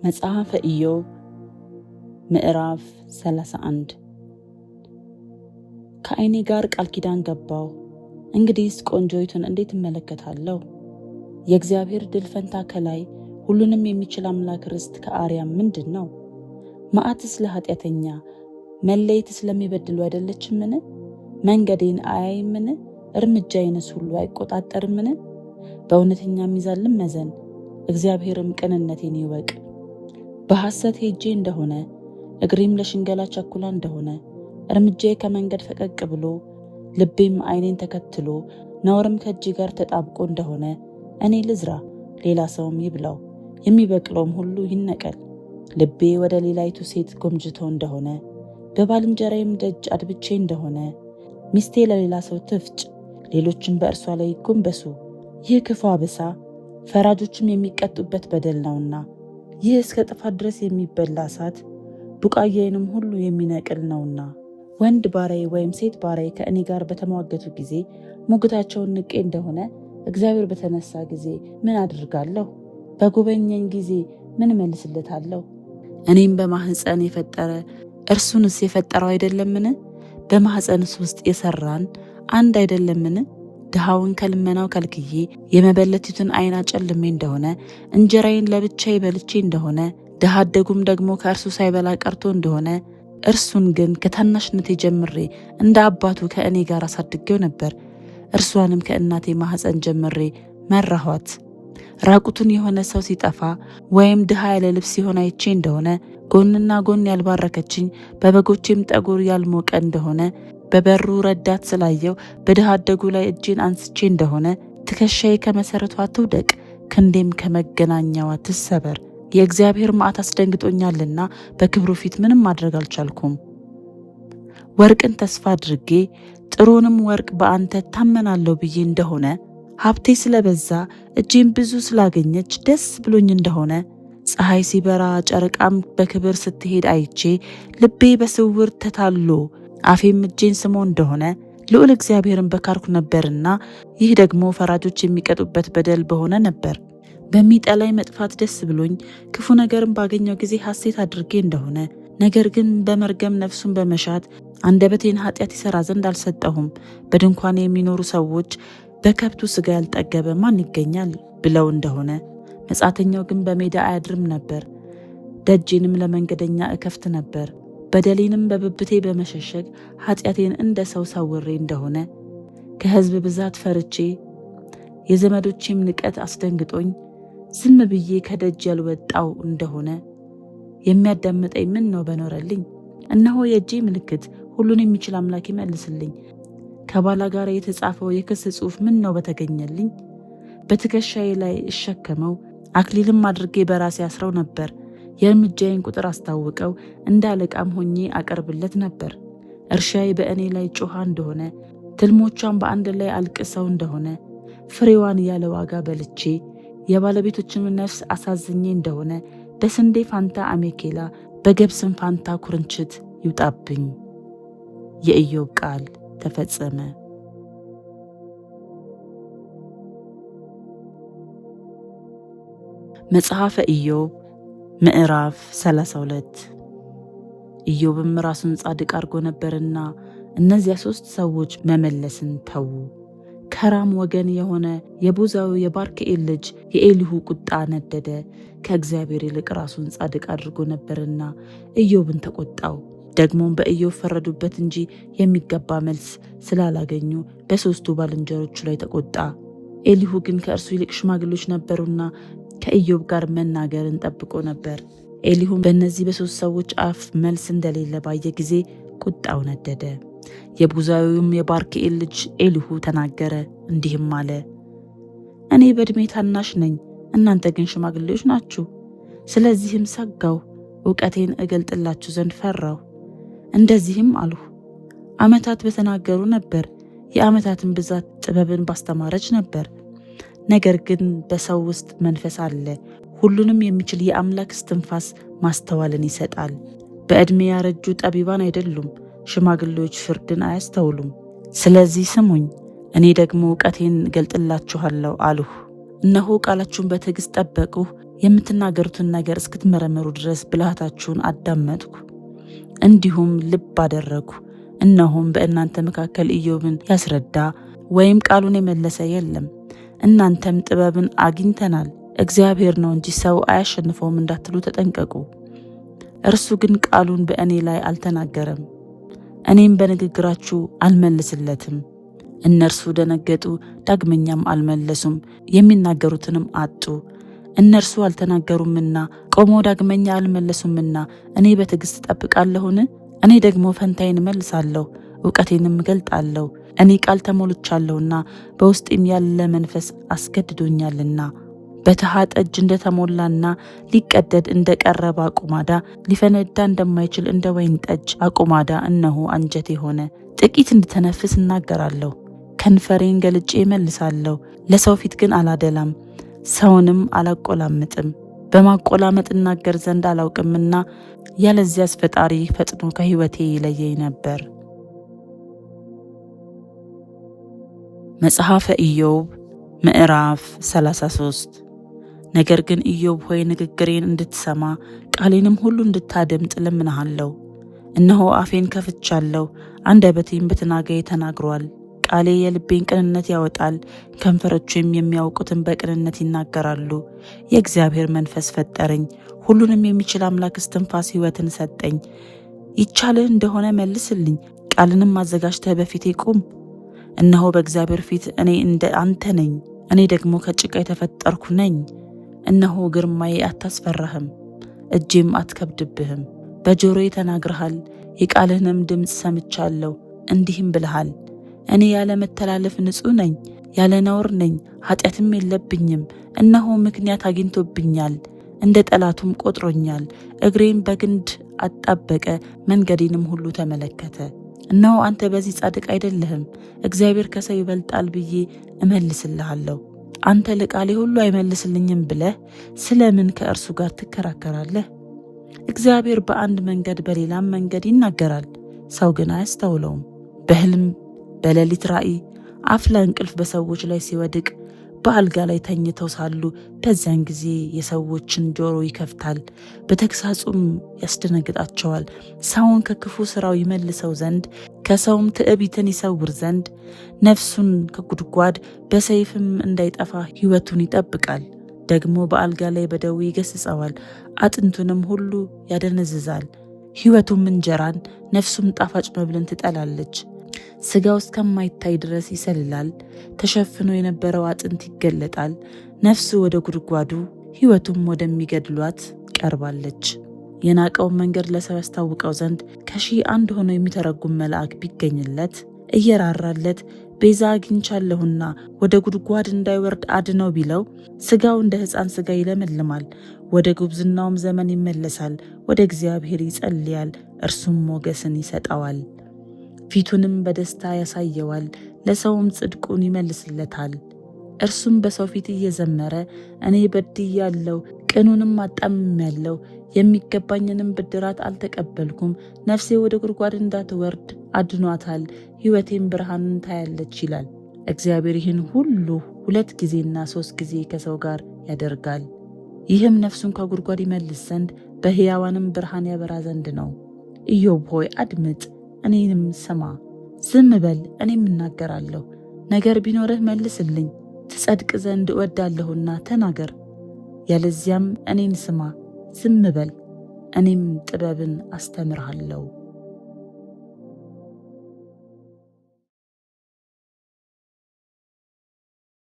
መጽሐፈ ኢዮብ ምዕራፍ 31 ከዓይኔ ጋር ቃል ኪዳን ገባው፣ እንግዲህስ ቆንጆይቱን እንዴት እመለከታለሁ? የእግዚአብሔር ድል ፈንታ ከላይ፣ ሁሉንም የሚችል አምላክ ርስት ከአርያም ምንድን ነው? መዓትስ ለኃጢአተኛ መለየትስ ለሚበድሉ አይደለችምን? መንገዴን አያይምን? እርምጃዬንስ ሁሉ አይቆጣጠርምን? በእውነተኛ ሚዛን ልመዘን፣ እግዚአብሔርም ቅንነቴን ይወቅ። በሐሰት ሄጄ እንደሆነ እግሬም ለሽንገላ ቸኩላ እንደሆነ እርምጃዬ ከመንገድ ፈቀቅ ብሎ ልቤም ዓይኔን ተከትሎ ነውርም ከእጄ ጋር ተጣብቆ እንደሆነ እኔ ልዝራ፣ ሌላ ሰውም ይብላው፣ የሚበቅለውም ሁሉ ይነቀል። ልቤ ወደ ሌላይቱ ሴት ጎምጅቶ እንደሆነ በባልንጀራዬም ደጅ አድብቼ እንደሆነ ሚስቴ ለሌላ ሰው ትፍጭ፣ ሌሎችም በእርሷ ላይ ይጎንበሱ። ይህ ክፉ አበሳ ፈራጆችም የሚቀጡበት በደል ነውና፣ ይህ እስከ ጥፋት ድረስ የሚበላ እሳት ቡቃያዬንም ሁሉ የሚነቅል ነውና። ወንድ ባሪያዬ ወይም ሴት ባሪያዬ ከእኔ ጋር በተሟገቱ ጊዜ ሙግታቸውን ንቄ እንደሆነ እግዚአብሔር በተነሳ ጊዜ ምን አድርጋለሁ? በጎበኘኝ ጊዜ ምን እመልስለታለሁ? እኔም በማኅፀን የፈጠረ እርሱንስ የፈጠረው አይደለምን? በማኅፀንስ ውስጥ የሠራን አንድ አይደለምን? ድሃውን ከልመናው ከልክዬ የመበለቲቱን ዓይን አጨልሜ እንደሆነ እንጀራዬን ለብቻዬ በልቼ እንደሆነ ድሃ አደጉም ደግሞ ከእርሱ ሳይበላ ቀርቶ እንደሆነ እርሱን ግን ከታናሽነቴ ጀምሬ እንደ አባቱ ከእኔ ጋር አሳድጌው ነበር። እርሷንም ከእናቴ ማኅፀን ጀምሬ መራኋት። ራቁቱን የሆነ ሰው ሲጠፋ ወይም ድሃ ያለ ልብስ ሲሆን አይቼ እንደሆነ ጎንና ጎን ያልባረከችኝ በበጎቼም ጠጉር ያልሞቀ እንደሆነ በበሩ ረዳት ስላየው በድሃ አደጉ ላይ እጄን አንስቼ እንደሆነ ትከሻዬ ከመሠረቷ ትውደቅ፣ ክንዴም ከመገናኛዋ ትሰበር። የእግዚአብሔር መዓት አስደንግጦኛልና በክብሩ ፊት ምንም ማድረግ አልቻልኩም። ወርቅን ተስፋ አድርጌ ጥሩንም ወርቅ በአንተ ታመናለሁ ብዬ እንደሆነ ሀብቴ ስለበዛ እጄም ብዙ ስላገኘች ደስ ብሎኝ እንደሆነ ፀሐይ ሲበራ ጨረቃም በክብር ስትሄድ አይቼ ልቤ በስውር ተታሎ አፌም እጄን ስሞ እንደሆነ ልዑል እግዚአብሔርን በካርኩ ነበርና፣ ይህ ደግሞ ፈራጆች የሚቀጡበት በደል በሆነ ነበር። በሚጠላኝ መጥፋት ደስ ብሎኝ ክፉ ነገርን ባገኘው ጊዜ ሐሴት አድርጌ እንደሆነ ነገር ግን በመርገም ነፍሱን በመሻት አንደበቴን ኃጢአት ይሠራ ዘንድ አልሰጠሁም። በድንኳኔ የሚኖሩ ሰዎች በከብቱ ሥጋ ያልጠገበ ማን ይገኛል ብለው እንደሆነ መጻተኛው ግን በሜዳ አያድርም ነበር። ደጄንም ለመንገደኛ እከፍት ነበር። በደሌንም በብብቴ በመሸሸግ ኃጢአቴን እንደ ሰው ሰውሬ እንደሆነ ከሕዝብ ብዛት ፈርቼ የዘመዶቼም ንቀት አስደንግጦኝ ዝም ብዬ ከደጅ ያልወጣው እንደሆነ የሚያዳምጠኝ ምን ነው በኖረልኝ። እነሆ የእጄ ምልክት ሁሉን የሚችል አምላክ ይመልስልኝ። ከባላጋራ የተጻፈው የክስ ጽሑፍ ምን ነው በተገኘልኝ። በትከሻዬ ላይ እሸከመው አክሊልም አድርጌ በራሴ አስረው ነበር። የእርምጃዬን ቁጥር አስታውቀው እንደ አለቃም ሆኜ አቀርብለት ነበር። እርሻዬ በእኔ ላይ ጮኻ እንደሆነ ትልሞቿን በአንድ ላይ አልቅሰው እንደሆነ ፍሬዋን ያለ ዋጋ በልቼ የባለቤቶችን ነፍስ አሳዝኜ እንደሆነ በስንዴ ፋንታ አሜኬላ በገብስም ፋንታ ኩርንችት ይውጣብኝ። የኢዮብ ቃል ተፈጸመ። መጽሐፈ ኢዮብ ምዕራፍ 32 ኢዮብም ራሱን ጻድቅ አድርጎ ነበርና እነዚያ 3 ሰዎች መመለስን ተዉ። ከራም ወገን የሆነ የቡዛዊ የባርክኤል ልጅ የኤሊሁ ቁጣ ነደደ። ከእግዚአብሔር ይልቅ ራሱን ጻድቅ አድርጎ ነበርና ኢዮብን ተቆጣው። ደግሞም በኢዮብ ፈረዱበት እንጂ የሚገባ መልስ ስላላገኙ በ3ቱ ባልንጀሮቹ ላይ ተቆጣ። ኤሊሁ ግን ከእርሱ ይልቅ ሽማግሎች ነበሩና ከኢዮብ ጋር መናገርን ጠብቆ ነበር። ኤሊሁም በእነዚህ በ3 ሰዎች አፍ መልስ እንደሌለ ባየ ጊዜ ቁጣው ነደደ። የቡዛዊውም የባርክኤል ልጅ ኤሊሁ ተናገረ፣ እንዲህም አለ፣ እኔ በዕድሜ ታናሽ ነኝ፣ እናንተ ግን ሽማግሌዎች ናችሁ። ስለዚህም ሰጋሁ፣ እውቀቴን እገልጥላችሁ ዘንድ ፈራሁ። እንደዚህም አልሁ፣ ዓመታት በተናገሩ ነበር፣ የዓመታትን ብዛት ጥበብን ባስተማረች ነበር። ነገር ግን በሰው ውስጥ መንፈስ አለ፣ ሁሉንም የሚችል የአምላክ እስትንፋስ ማስተዋልን ይሰጣል። በዕድሜ ያረጁ ጠቢባን አይደሉም፣ ሽማግሌዎች ፍርድን አያስተውሉም። ስለዚህ ስሙኝ፣ እኔ ደግሞ እውቀቴን እገልጥላችኋለሁ አልሁ። እነሆ ቃላችሁን በትዕግስት ጠበቅሁ፣ የምትናገሩትን ነገር እስክትመረምሩ ድረስ ብልሃታችሁን አዳመጥኩ፣ እንዲሁም ልብ አደረግሁ። እነሆም በእናንተ መካከል ኢዮብን ያስረዳ ወይም ቃሉን የመለሰ የለም። እናንተም ጥበብን አግኝተናል፣ እግዚአብሔር ነው እንጂ ሰው አያሸንፈውም እንዳትሉ ተጠንቀቁ። እርሱ ግን ቃሉን በእኔ ላይ አልተናገረም፣ እኔም በንግግራችሁ አልመልስለትም። እነርሱ ደነገጡ፣ ዳግመኛም አልመለሱም፣ የሚናገሩትንም አጡ። እነርሱ አልተናገሩምና ቆመው ዳግመኛ አልመለሱምና እኔ በትዕግስት እጠብቃለሁን? እኔ ደግሞ ፈንታዬን እመልሳለሁ፣ እውቀቴንም እገልጣለሁ። እኔ ቃል ተሞልቻለሁና በውስጤም ያለ መንፈስ አስገድዶኛልና። በተሃ ጠጅ እንደተሞላና ሊቀደድ እንደቀረበ አቁማዳ፣ ሊፈነዳ እንደማይችል እንደ ወይን ጠጅ አቁማዳ እነሆ አንጀቴ ሆነ። ጥቂት እንድተነፍስ እናገራለሁ፣ ከንፈሬን ገልጬ እመልሳለሁ። ለሰው ፊት ግን አላደላም፣ ሰውንም አላቆላምጥም። በማቆላመጥ እናገር ዘንድ አላውቅምና፣ ያለዚያስ ፈጣሪ ፈጥኖ ከሕይወቴ ይለየኝ ነበር። መጽሐፈ ኢዮብ ምዕራፍ 33 ነገር ግን ኢዮብ ሆይ ንግግሬን እንድትሰማ ቃሌንም ሁሉ እንድታደምጥ እለምንሃለሁ። እነሆ አፌን ከፍቻለሁ፣ አንደበቴም በትናጋዬ ተናግሯል። ቃሌ የልቤን ቅንነት ያወጣል፣ ከንፈሮቼም የሚያውቁትን በቅንነት ይናገራሉ። የእግዚአብሔር መንፈስ ፈጠረኝ፣ ሁሉንም የሚችል አምላክ እስትንፋስ ሕይወትን ሰጠኝ። ይቻልህ እንደሆነ መልስልኝ፣ ቃልንም አዘጋጅተህ በፊቴ ቁም። እነሆ በእግዚአብሔር ፊት እኔ እንደ አንተ ነኝ፣ እኔ ደግሞ ከጭቃ የተፈጠርኩ ነኝ። እነሆ ግርማዬ አታስፈራህም፣ እጄም አትከብድብህም። በጆሮዬ ተናግረሃል፣ የቃልህንም ድምፅ ሰምቻለሁ። እንዲህም ብለሃል፣ እኔ ያለ መተላለፍ ንጹሕ ነኝ፣ ያለ ነውር ነኝ፣ ኃጢአትም የለብኝም። እነሆ ምክንያት አግኝቶብኛል፣ እንደ ጠላቱም ቆጥሮኛል። እግሬም በግንድ አጣበቀ፣ መንገዴንም ሁሉ ተመለከተ። እነሆ አንተ በዚህ ጻድቅ አይደለህም፣ እግዚአብሔር ከሰው ይበልጣል ብዬ እመልስልሃለሁ። አንተ ለቃሌ ሁሉ አይመልስልኝም ብለህ ስለምን ከእርሱ ጋር ትከራከራለህ? እግዚአብሔር በአንድ መንገድ በሌላም መንገድ ይናገራል፣ ሰው ግን አያስተውለውም። በሕልም በሌሊት ራእይ አፍላ እንቅልፍ በሰዎች ላይ ሲወድቅ በአልጋ ላይ ተኝተው ሳሉ በዚያን ጊዜ የሰዎችን ጆሮ ይከፍታል፣ በተግሳጹም ያስደነግጣቸዋል። ሰውን ከክፉ ሥራው ይመልሰው ዘንድ ከሰውም ትዕቢትን ይሰውር ዘንድ ነፍሱን ከጉድጓድ በሰይፍም እንዳይጠፋ ሕይወቱን ይጠብቃል። ደግሞ በአልጋ ላይ በደዌ ይገሥጸዋል፣ አጥንቱንም ሁሉ ያደነዝዛል። ሕይወቱም እንጀራን ነፍሱም ጣፋጭ መብልን ትጠላለች። ሥጋው እስከማይታይ ድረስ ይሰልላል፣ ተሸፍኖ የነበረው አጥንት ይገለጣል። ነፍሱ ወደ ጉድጓዱ ሕይወቱም ወደሚገድሏት ቀርባለች። የናቀውን መንገድ ለሰው ያስታውቀው ዘንድ ከሺህ አንድ ሆኖ የሚተረጉም መልአክ ቢገኝለት እየራራለት ቤዛ አግኝቻለሁና ወደ ጉድጓድ እንዳይወርድ አድነው ቢለው ሥጋው እንደ ሕፃን ሥጋ ይለመልማል፣ ወደ ጉብዝናውም ዘመን ይመለሳል። ወደ እግዚአብሔር ይጸልያል፣ እርሱም ሞገስን ይሰጠዋል፣ ፊቱንም በደስታ ያሳየዋል፣ ለሰውም ጽድቁን ይመልስለታል። እርሱም በሰው ፊት እየዘመረ እኔ በድያለሁ፣ ቅኑንም አጣምሜያለሁ፣ የሚገባኝንም ብድራት አልተቀበልኩም። ነፍሴ ወደ ጉድጓድ እንዳትወርድ አድኗታል፣ ሕይወቴም ብርሃንን ታያለች ይላል። እግዚአብሔር ይህን ሁሉ 2 ጊዜና 3 ጊዜ ከሰው ጋር ያደርጋል። ይህም ነፍሱን ከጉድጓድ ይመልስ ዘንድ በሕያዋንም ብርሃን ያበራ ዘንድ ነው። ኢዮብ ሆይ አድምጥ፣ እኔንም ስማ። ዝም በል፣ እኔም እናገራለሁ። ነገር ቢኖርህ መልስልኝ። ትጸድቅ ዘንድ እወዳለሁና ተናገር። ያለዚያም እኔን ስማ፣ ዝም በል፣ እኔም ጥበብን አስተምርሃለሁ።